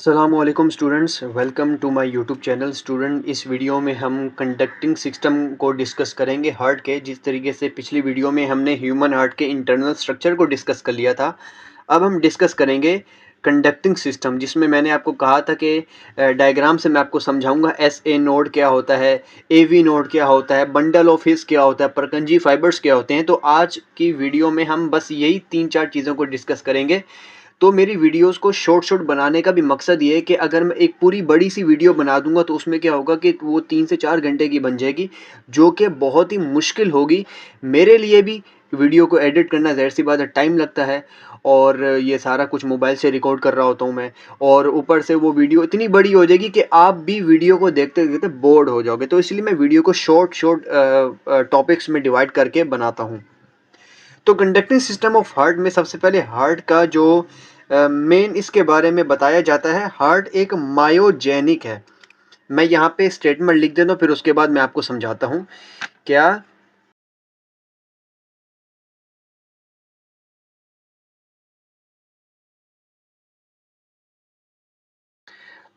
अस्सलामुअलैकुम students, welcome to my YouTube channel. Student, इस video में हम कंडक्टिंग सिस्टम को डिस्कस करेंगे हार्ट के। जिस तरीके से पिछली वीडियो में हमने ह्यूमन हार्ट के इंटरनल स्ट्रक्चर को डिस्कस कर लिया था, अब हम डिस्कस करेंगे कंडक्टिंग सिस्टम, जिसमें मैंने आपको कहा था कि डायग्राम से मैं आपको समझाऊंगा एस ए नोड क्या होता है, ए वी नोड क्या होता है, बंडल ऑफ हिस क्या होता है, परकंजी फाइबर्स क्या होते हैं। तो आज की वीडियो में हम बस यही 3-4 चीज़ों को डिस्कस करेंगे। तो मेरी वीडियोस को शॉर्ट बनाने का भी मकसद ये है कि अगर मैं एक पूरी बड़ी सी वीडियो बना दूंगा तो उसमें क्या होगा कि वो 3 से 4 घंटे की बन जाएगी, जो कि बहुत ही मुश्किल होगी मेरे लिए भी। वीडियो को एडिट करना ज़ाहिर सी बात है, टाइम लगता है, और ये सारा कुछ मोबाइल से रिकॉर्ड कर रहा होता हूँ मैं, और ऊपर से वो वीडियो इतनी बड़ी हो जाएगी कि आप भी वीडियो को देखते देखते बोर्ड हो जाओगे। तो इसलिए मैं वीडियो को शॉर्ट टॉपिक्स में डिवाइड करके बनाता हूँ। तो कंडक्टिंग सिस्टम ऑफ हार्ट में सबसे पहले हार्ट का जो मेन इसके बारे में बताया जाता है, हार्ट एक मायोजेनिक है। मैं यहाँ पे स्टेटमेंट लिख देता हूँ, फिर उसके बाद मैं आपको समझाता हूँ क्या।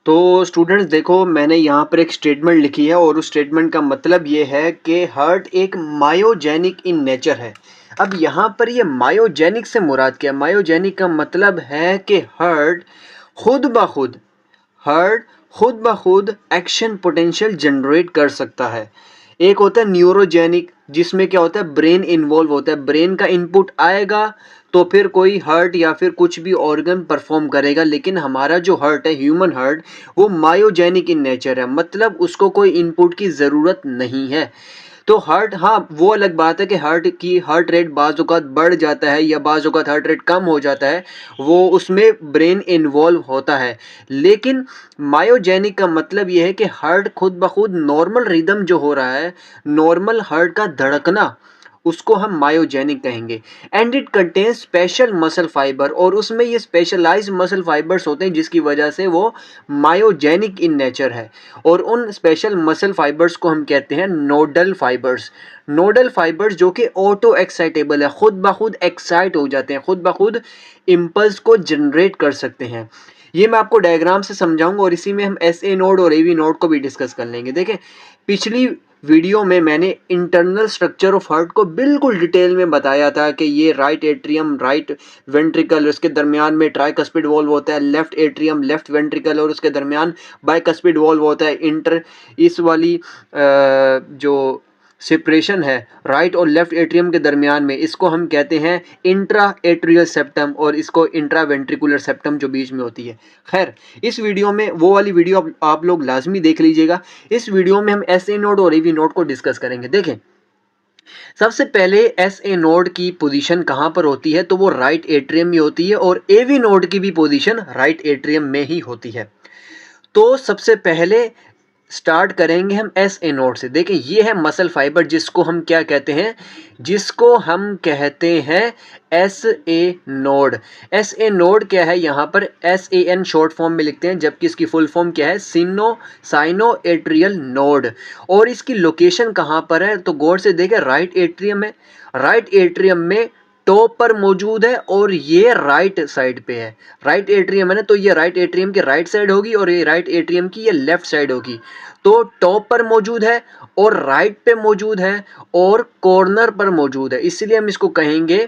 तो स्टूडेंट्स देखो, मैंने यहाँ पर एक स्टेटमेंट लिखी है और उस स्टेटमेंट का मतलब ये है कि हार्ट एक मायोजेनिक इन नेचर है। अब यहाँ पर ये मायोजेनिक से मुराद क्या है? मायोजेनिक का मतलब है कि खुद ब खुद हार्ट खुद ब खुद एक्शन पोटेंशियल जनरेट कर सकता है। एक होता है न्यूरोजेनिक, जिसमें क्या होता है, ब्रेन इन्वॉल्व होता है। ब्रेन का इनपुट आएगा तो फिर कोई हार्ट या फिर कुछ भी ऑर्गन परफॉर्म करेगा। लेकिन हमारा जो हार्ट है, ह्यूमन हार्ट, वो मायोजेनिक इन नेचर है, मतलब उसको कोई इनपुट की ज़रूरत नहीं है। तो हार्ट, हाँ, वो अलग बात है कि हार्ट रेट बाज़ औक़ात बढ़ जाता है या बाज़ औक़ात हार्ट रेट कम हो जाता है, वो उसमें ब्रेन इन्वॉल्व होता है। लेकिन मायोजेनिक का मतलब ये है कि हार्ट खुद ब खुद नॉर्मल रिदम जो हो रहा है, नॉर्मल हार्ट का धड़कना, उसको हम मायोजेनिक कहेंगे। And it contains special muscle fibre, और उसमें ये स्पेशलाइज्ड मसल फाइबर्स होते हैं जिसकी वजह से वो मायोजेनिक इन नेचर है। और उन स्पेशल मसल फाइबर्स को हम कहते हैं नोडल फाइबर्स। नोडल फाइबर्स जो कि ऑटो एक्साइटेबल है, खुद ब खुद एक्साइट हो जाते हैं, खुद ब खुद इम्पल्स को जनरेट कर सकते हैं। ये मैं आपको डायग्राम से समझाऊंगा और इसी में हम एस ए नोड और ए वी नोड को भी डिस्कस कर लेंगे। देखें, पिछली वीडियो में मैंने इंटरनल स्ट्रक्चर ऑफ हार्ट को बिल्कुल डिटेल में बताया था कि ये राइट एट्रियम, राइट वेंट्रिकल, उसके दरमियान में ट्राइकस्पिड वॉल्व होता है, लेफ्ट एट्रियम, लेफ्ट वेंट्रिकल, और उसके दरमियान बाइकस्पिड वॉल्व होता है। इस वाली जो सेपरेशन है राइट और लेफ्ट एट्रियम के दरमियान में, इसको हम कहते हैं इंट्रा एट्रियल सेप्टम, और इसको इंट्रा वेंट्रिकुलर सेप्टम जो बीच में होती है। खैर, इस वीडियो में वो वाली वीडियो आप लोग लाजमी देख लीजिएगा। इस वीडियो में हम एस ए नोड और ए वी नोड को डिस्कस करेंगे। देखें, सबसे पहले एस ए नोड की पोजीशन कहाँ पर होती है, तो वो राइट एट्रियम में होती है, और ए वी नोड की भी पोजीशन राइट एट्रियम में ही होती है। तो सबसे पहले स्टार्ट करेंगे हम एस ए नोड से। देखिए, ये है मसल फाइबर, जिसको हम क्या कहते हैं, जिसको हम कहते हैं S A node. S A node क्या है, यहाँ पर S A N short form में लिखते हैं, जबकि इसकी फुल फॉर्म क्या है, साइनो एट्रियल नोड। और इसकी लोकेशन कहाँ पर है, तो गौर से देखें, राइट एट्रियम है। राइट एट्रियम में टॉप पर मौजूद है, और ये राइट साइड पे है। राइट एट्रियम है ना, तो ये राइट एट्रियम की राइट साइड होगी, और ये राइट एट्रियम की ये लेफ्ट साइड होगी। तो टॉप पर मौजूद है, और राइट पे मौजूद है, और कॉर्नर पर मौजूद है। इसलिए हम इसको कहेंगे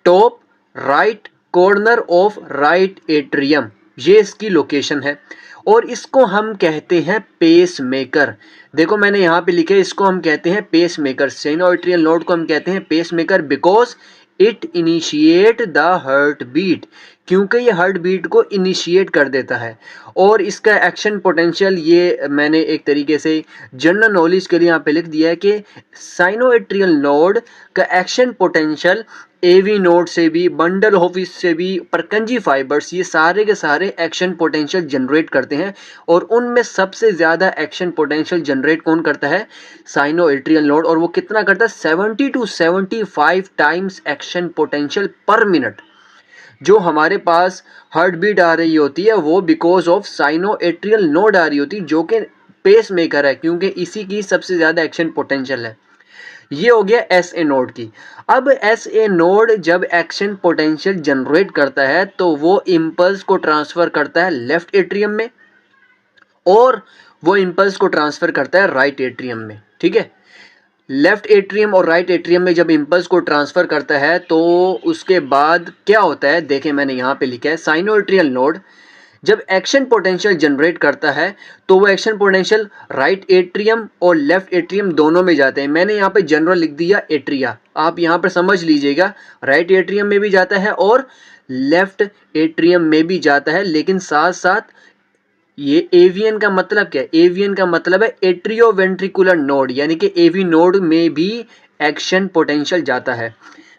top right corner of right atrium. ये इसकी लोकेशन है, और इसको हम कहते हैं पेस मेकर। देखो, मैंने यहाँ पे लिखे, इसको हम कहते हैं पेस मेकर। साइनोएट्रियल नोड को हम कहते हैं pace maker because it initiate the heart beat, क्योंकि ये हार्ट बीट को इनिशिएट कर देता है। और इसका एक्शन पोटेंशियल, ये मैंने एक तरीके से जनरल नॉलेज के लिए यहाँ पे लिख दिया है कि साइनोएट्रियल नोड का एक्शन पोटेंशियल एवी नोड से भी, बंडल ऑफ हिस से भी, परकंजी फाइबर्स, ये सारे के सारे एक्शन पोटेंशियल जनरेट करते हैं। और उनमें सबसे ज़्यादा एक्शन पोटेंशियल जनरेट कौन करता है, साइनोएट्रियल नोड। और वो कितना करता है, 70 to 75 टाइम्स एक्शन पोटेंशियल पर मिनट। जो हमारे पास हार्ट बीट आ रही होती है, वो बिकॉज ऑफ साइनोएट्रियल नोड आ रही होती है, जो कि पेस मेकर है, क्योंकि इसी की सबसे ज़्यादा एक्शन पोटेंशियल है। ये हो गया एस ए नोड की। अब एस ए नोड जब एक्शन पोटेंशियल जनरेट करता है तो वो इम्पल्स को ट्रांसफर करता है लेफ्ट एट्रियम में और वो इम्पल्स को ट्रांसफर करता है राइट एट्रियम में। ठीक है, लेफ्ट एट्रियम और राइट एट्रियम में जब इम्पल्स को ट्रांसफर करता है तो उसके बाद क्या होता है, देखें मैंने यहाँ पे लिखा है साइनोएट्रियल नोड जब एक्शन पोटेंशियल जनरेट करता है तो वो एक्शन पोटेंशियल राइट एट्रियम और लेफ्ट एट्रियम दोनों में जाते हैं। मैंने यहाँ पे जनरल लिख दिया एट्रिया, आप यहाँ पर समझ लीजिएगा राइट एट्रियम में भी जाता है और लेफ्ट एट्रियम में भी जाता है, लेकिन साथ साथ ये एवीएन का मतलब क्या है, एवीएन का मतलब है एट्रियोवेंट्रिकुलर नोड, यानी कि एवी नोड में भी एक्शन पोटेंशियल जाता है।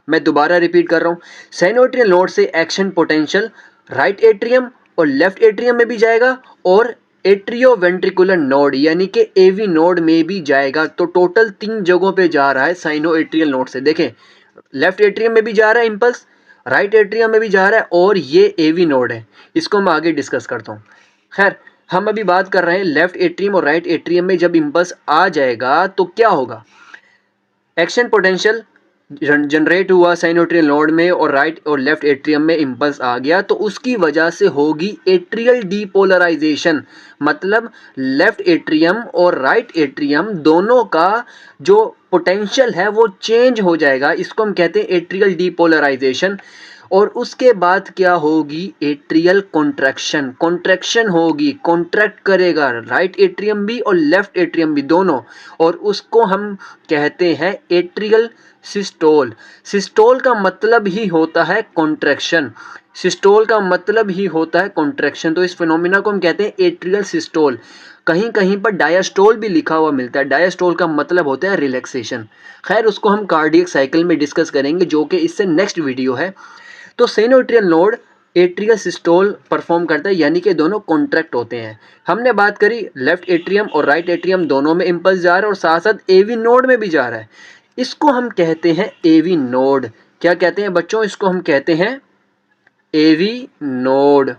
मैं दोबारा रिपीट कर रहा हूँ, साइनोएट्रियल नोड से एक्शन पोटेंशियल राइट एट्रियम और लेफ्ट एट्रियम में भी जाएगा और एट्रियोवेंट्रिकुलर नोड यानी कि एवी नोड में भी जाएगा। तो टोटल 3 जगहों पे जा रहा है साइनोएट्रियल नोड से। देखें, लेफ्ट एट्रियम में भी जा रहा है इम्पल्स, राइट एट्रियम में भी जा रहा है और ये एवी नोड है। इसको मैं आगे डिस्कस करता हूँ। खैर, हम अभी बात कर रहे हैं लेफ्ट एट्रियम और राइट एट्रियम में जब इम्पल्स आ जाएगा तो क्या होगा, एक्शन पोटेंशियल जनरेट हुआ साइनोएट्रियल नोड में और राइट और लेफ्ट एट्रियम में इम्पल्स आ गया तो उसकी वजह से होगी एट्रियल डीपोलराइजेशन, मतलब लेफ्ट एट्रियम और राइट एट्रियम दोनों का जो पोटेंशियल है वो चेंज हो जाएगा। इसको हम कहते हैं एट्रियल डीपोलराइजेशन। और उसके बाद क्या होगी, एट्रियल कॉन्ट्रैक्शन, कॉन्ट्रैक्शन होगी, कॉन्ट्रैक्ट करेगा राइट एट्रियम भी और लेफ्ट एट्रियम भी दोनों, और उसको हम कहते हैं एट्रियल सिस्टोल। सिस्टोल का मतलब ही होता है कॉन्ट्रैक्शन, सिस्टोल का मतलब ही होता है कॉन्ट्रैक्शन। तो इस फिनोमिना को हम कहते हैं एट्रियल सिस्टोल। कहीं कहीं पर डायस्टोल भी लिखा हुआ मिलता है, डायस्टोल का मतलब होता है रिलैक्सेशन। खैर, उसको हम कार्डियक साइकिल में डिस्कस करेंगे जो कि इससे नेक्स्ट वीडियो है। तो sinoatrial node atrial systole perform करता है, यानी कि दोनों कॉन्ट्रैक्ट होते हैं। हमने बात करी लेफ्ट एट्रियम और राइट एट्रियम दोनों में इम्पल्स जा रहा है और साथ साथ एवी नोड में भी जा रहा है। इसको हम कहते हैं एवी नोड। क्या कहते हैं बच्चों, इसको हम कहते हैं एवी नोड।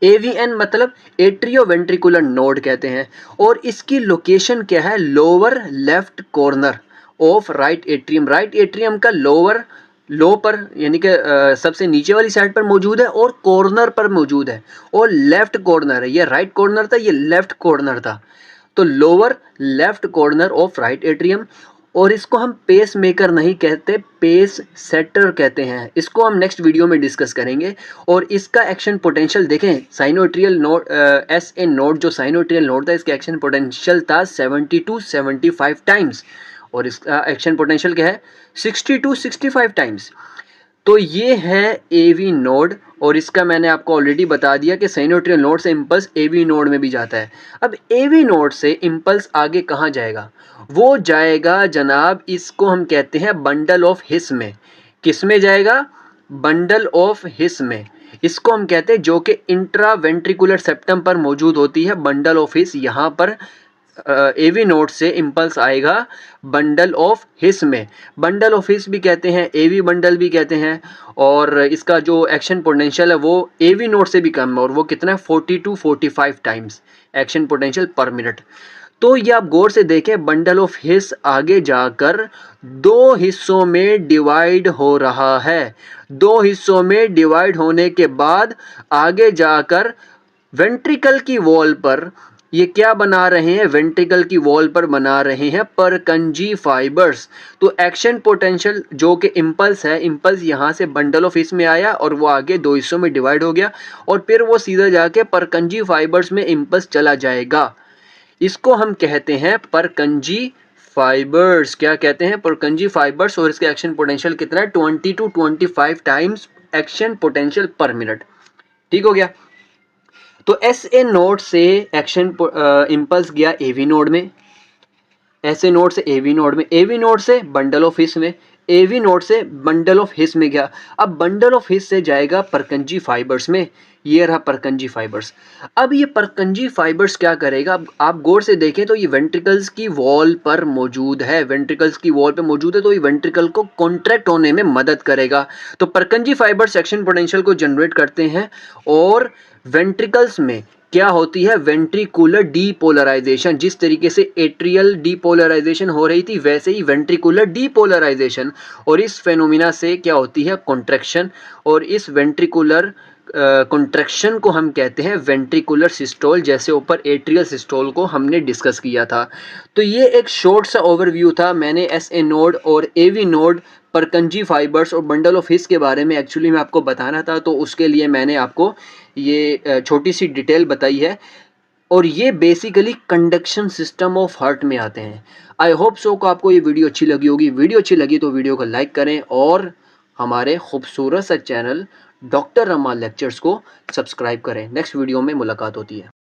एवीएन मतलब एट्रियोवेंट्रिकुलर नोड कहते हैं और इसकी लोकेशन क्या है, lower left corner of right atrium. Right atrium का लो पर यानी कि सबसे नीचे वाली साइड पर मौजूद है और कॉर्नर पर मौजूद है, और लेफ्ट कॉर्नर है। ये राइट कॉर्नर था, ये लेफ्ट कॉर्नर था। तो lower left corner of right atrium, और इसको हम पेस मेकर नहीं कहते, पेस सेटर कहते हैं। इसको हम नेक्स्ट वीडियो में डिस्कस करेंगे। और इसका एक्शन पोटेंशियल देखें, sinoatrial node S A node जो साइनोएट्रियल नोड था इसका एक्शन पोटेंशियल था 70 to 75 टाइम्स, और इसका एक्शन पोटेंशियल क्या है 60 to 65 टाइम्स। तो ये है एवी नोड, और इसका मैंने आपको ऑलरेडी बता दिया कि साइनोएट्रियल नोड से इम्पल्स एवी नोड में भी जाता है। अब एवी नोड से इम्पल्स आगे कहाँ जाएगा, वो जाएगा जनाब, इसको हम कहते हैं बंडल ऑफ हिस में। किस में जाएगा, बंडल ऑफ हिस में। इसको हम कहते हैं जो कि इंट्रावेंट्रिकुलर सेप्टम पर मौजूद होती है, बंडल ऑफ हिस। यहाँ पर एवी नोड से इम्पल्स आएगा बंडल ऑफ हिस में। बंडल ऑफ हिस भी कहते हैं, एवी बंडल भी कहते हैं, और इसका जो एक्शन पोटेंशियल है वो एवी नोड से भी कम है, और वो कितना है 40 to 45 टाइम्स एक्शन पोटेंशियल पर मिनट। तो ये आप गौर से देखें, बंडल ऑफ हिस आगे जाकर 2 हिस्सों में डिवाइड हो रहा है। 2 हिस्सों में डिवाइड होने के बाद आगे जाकर वेंट्रिकल की वॉल पर ये क्या बना रहे हैं, वेंट्रिकल की वॉल पर बना रहे हैं परकंजी फाइबर्स। तो एक्शन पोटेंशियल जो कि इम्पल्स है, इम्पल्स यहाँ से बंडल ऑफ हिस में आया और वो आगे 2 हिस्सों में डिवाइड हो गया, और फिर वो सीधा जाके परकंजी फाइबर्स में इम्पल्स चला जाएगा। इसको हम कहते हैं परकंजी फाइबर्स। क्या कहते हैं, परकंजी फाइबर्स। और इसका एक्शन पोटेंशियल कितना है 20 to 25 टाइम्स एक्शन पोटेंशियल पर मिनट। ठीक हो गया। तो एस ए नोड से एक्शन इम्पल्स गया एवी नोड में, एस ए नोड से एवी नोड में, एवी नोड से बंडल ऑफ हिस में, एवी नोड से बंडल ऑफ हिस में गया। अब बंडल ऑफ हिस से जाएगा परकंजी फाइबर्स में। ये रहा परकंजी फाइबर्स। अब ये परकंजी फाइबर्स क्या करेगा, अब आप गौर से देखें तो ये वेंट्रिकल्स की वॉल पर मौजूद है, वेंट्रिकल्स की वॉल पर मौजूद है, तो ये वेंट्रिकल को कॉन्ट्रैक्ट होने में मदद करेगा। तो परकंजी फाइबर्स एक्शन पोटेंशियल को जनरेट करते हैं और वेंट्रिकल्स में क्या होती है वेंट्रिकुलर डीपोलराइजेशन। जिस तरीके से एट्रियल डीपोलराइजेशन हो रही थी वैसे ही वेंट्रिकुलर डीपोलराइजेशन, और इस फेनोमिना से क्या होती है कॉन्ट्रैक्शन, और इस वेंट्रिकुलर कॉन्ट्रैक्शन को हम कहते हैं वेंट्रिकुलर सिस्टोल, जैसे ऊपर एट्रियल सिस्टोल को हमने डिस्कस किया था। तो ये एक शॉर्ट सा ओवरव्यू था। मैंने एसए नोड और एवी नोड, परकंजी फाइबर्स और बंडल ऑफ हिस के बारे में एक्चुअली मैं आपको बताना था, तो उसके लिए मैंने आपको ये छोटी सी डिटेल बताई है, और ये basically conduction system of heart में आते हैं। आई होप सो को आपको ये वीडियो अच्छी लगी होगी। वीडियो अच्छी लगी तो वीडियो को लाइक करें और हमारे खूबसूरत सा चैनल डॉक्टर रमाल लेक्चर्स को सब्सक्राइब करें। नेक्स्ट वीडियो में मुलाकात होती है।